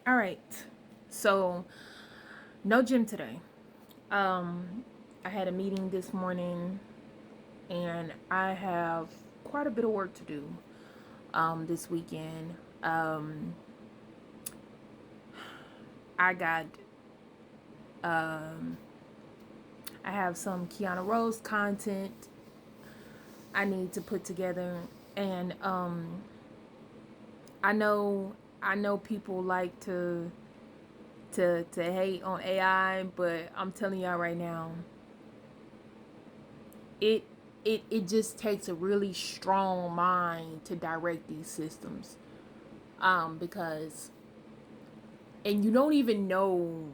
All right. So, no gym today. I had a meeting this morning and I have quite a bit of work to do this weekend. I got um, I have some Kiana Rose content I need to put together, and I know I know people like to hate on AI, but I'm telling y'all right now, it it just takes a really strong mind to direct these systems. Because and you don't even know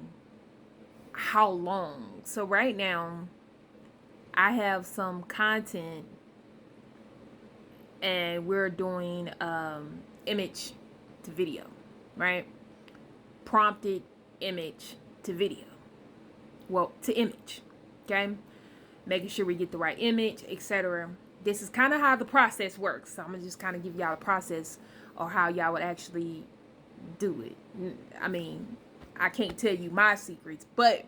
how long. So right now, I have some content and we're doing image to video, right? Prompted image to video. Well, to image. Okay? Making sure we get the right image, etc. This is kind of how the process works. So I'm gonna just kind of give y'all a process or how y'all would actually do it. I mean, I can't tell you my secrets, but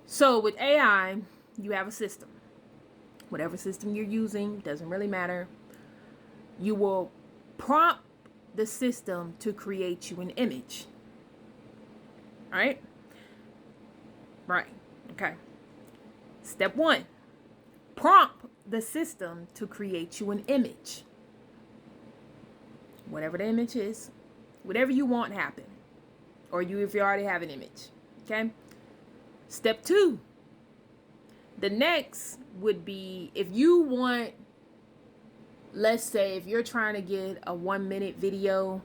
so with AI, you have a system. Whatever system you're using, doesn't really matter. You will prompt the system to create you an image. All right? Right. Okay. Step 1. Prompt the system to create you an image. Whatever the image is, whatever you want happen. Or if you already have an image. Okay? Step 2. The next would be if you want, let's say if you're trying to get a 1-minute video,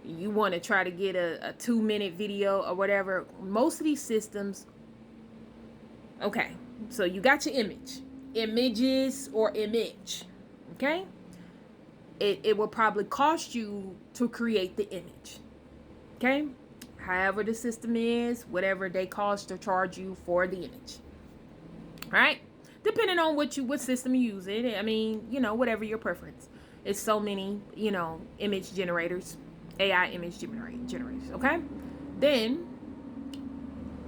you want to try to get a 2-minute video or whatever. Most of these systems, okay, so you got your images or image, okay? It will probably cost you to create the image, okay? However the system is, whatever they cost or charge you for the image, right? Depending on what system you use it. I mean, whatever your preference. It's so many, image generators, AI image generators, okay? Then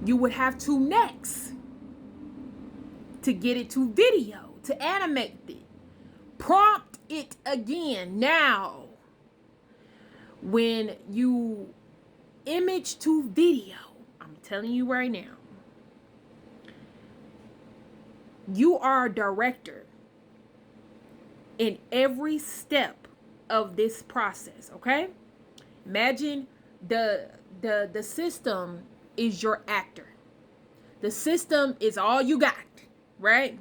you would have to next to get it to video, to animate it. Prompt it again. Now, when you image to video, I'm telling you right now, you are a director in every step of this process, okay? Imagine the system is your actor. The system is all you got, right?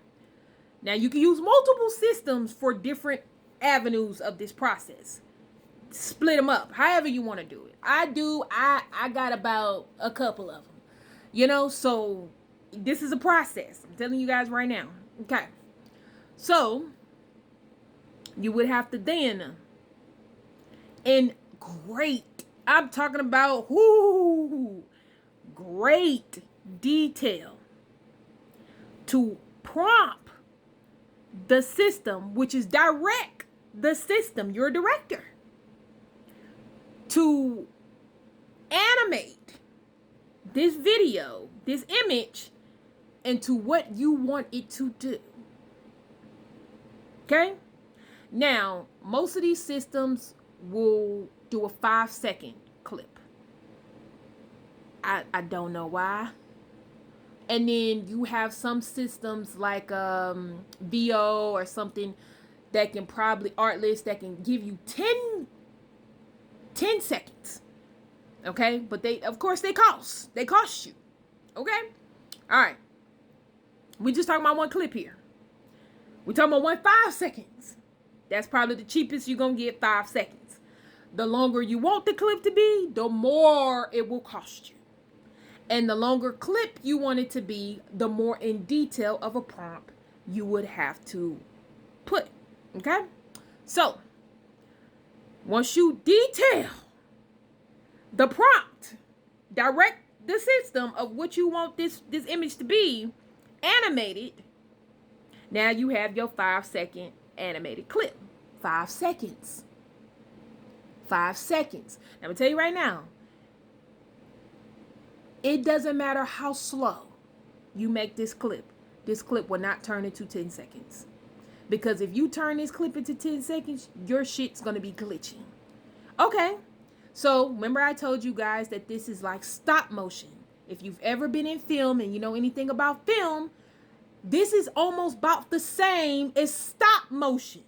Now you can use multiple systems for different avenues of this process. Split them up, however you want to do it. I got about a couple of them. So this is a process. I'm telling you guys right now. Okay. So you would have to then, in I'm talking about great detail, to prompt the system, which is direct the system, your director, to animate this video, this image, into what you want it to do. Okay? Now, most of these systems will do a 5-second clip. I don't know why. And then you have some systems like VO or something that can probably, Artlist, that can give you 10 seconds. Okay? But of course they cost you. Okay? All right. We just talking about one clip here. We're talking about 5 seconds. That's probably the cheapest you're going to get, 5 seconds. The longer you want the clip to be, the more it will cost you. And the longer clip you want it to be, the more in detail of a prompt you would have to put. Okay? So, once you detail the prompt, direct the system of what you want this image to be animated, now you have your 5-second animated clip. 5 seconds. 5 seconds. Now, I'm going to tell you right now, it doesn't matter how slow you make this clip will not turn into 10 seconds. Because if you turn this clip into 10 seconds, your shit's going to be glitching. Okay. So, remember I told you guys that this is like stop motion. If you've ever been in film and you know anything about film, this is almost about the same as stop motion.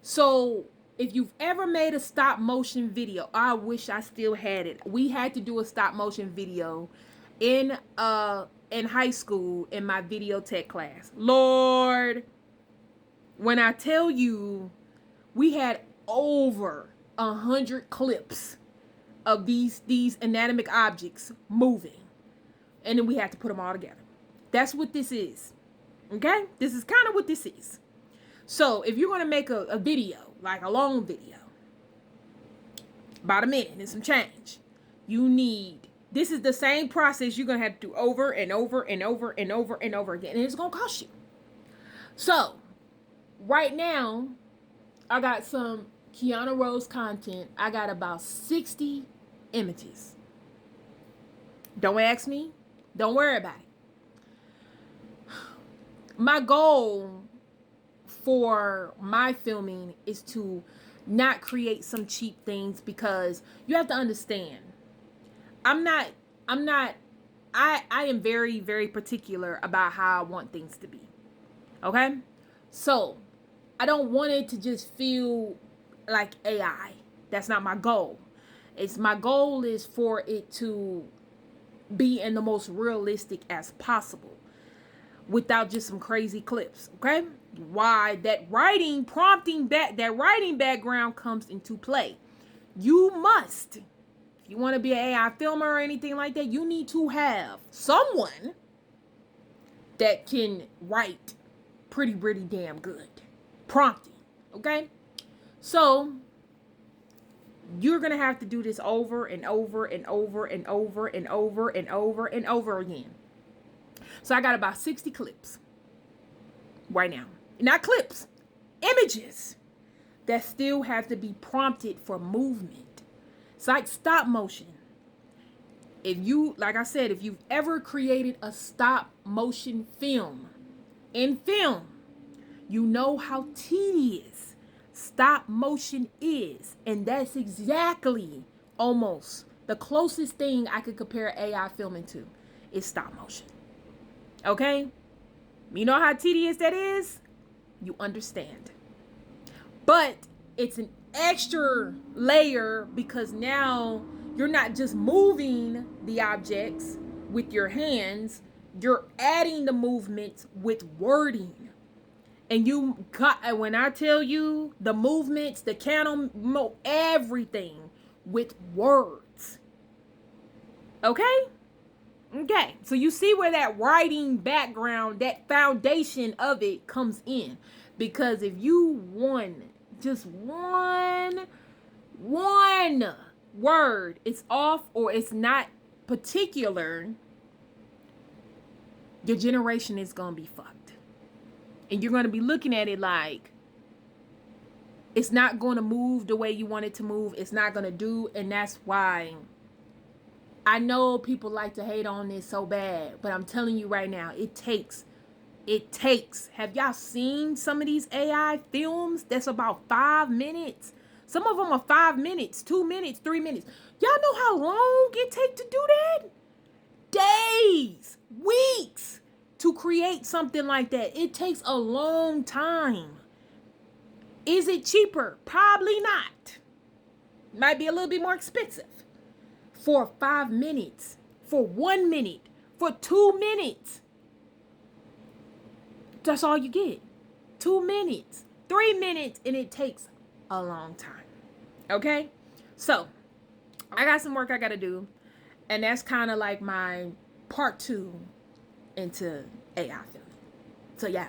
So, if you've ever made a stop motion video, I wish I still had it. We had to do a stop motion video in high school in my video tech class. Lord, when I tell you, we had over 100 clips of these anatomic objects moving, and then we had to put them all together. That's what this is. Okay, this is kind of what this is. So if you're going to make a video, like a long video, about a minute and some change, this is the same process you're going to have to do over and over and over and over and over again, and it's going to cost you. So right now, I got some Kiana Rose content. I got about 60 images. Don't ask me. Don't worry about it. My goal for my filming is to not create some cheap things, because you have to understand, I am very, very particular about how I want things to be. Okay? So, I don't want it to just feel like AI. That's not my goal. My goal is for it to be in the most realistic as possible, without just some crazy clips. Okay? Why that writing background comes into play. You must, if you want to be an AI filmer or anything like that, you need to have someone that can write pretty damn good prompting. Okay? So you're gonna have to do this over and over and over and over and over and over and over again. So I got about 60 clips right now. Not clips, images that still have to be prompted for movement. It's like stop motion. Like I said, if you've ever created a stop motion film, you know how tedious stop motion is. And that's exactly almost the closest thing I could compare AI filming to is stop motion. Okay? You know how tedious that is? You understand. But it's an extra layer, because now you're not just moving the objects with your hands, you're adding the movements with wording. And when I tell you the movements, the camera, everything with words. Okay? Okay, so you see where that writing background, that foundation of it comes in. Because if you just one word is off or it's not particular, your generation is going to be fucked. And you're going to be looking at it like it's not going to move the way you want it to move. It's not going to do. And that's why I know people like to hate on this so bad, but I'm telling you right now, it takes. Have y'all seen some of these AI films that's about 5 minutes? Some of them are 5 minutes, 2 minutes, 3 minutes. Y'all know how long it takes to do that? Days, weeks to create something like that. It takes a long time. Is it cheaper? Probably not. Might be a little bit more expensive. For 5 minutes, for 1 minute, for 2 minutes. That's all you get. 2 minutes, 3 minutes, and it takes a long time. Okay? So, I got some work I got to do. And that's kind of like my part 2 into AI filming. So, yeah.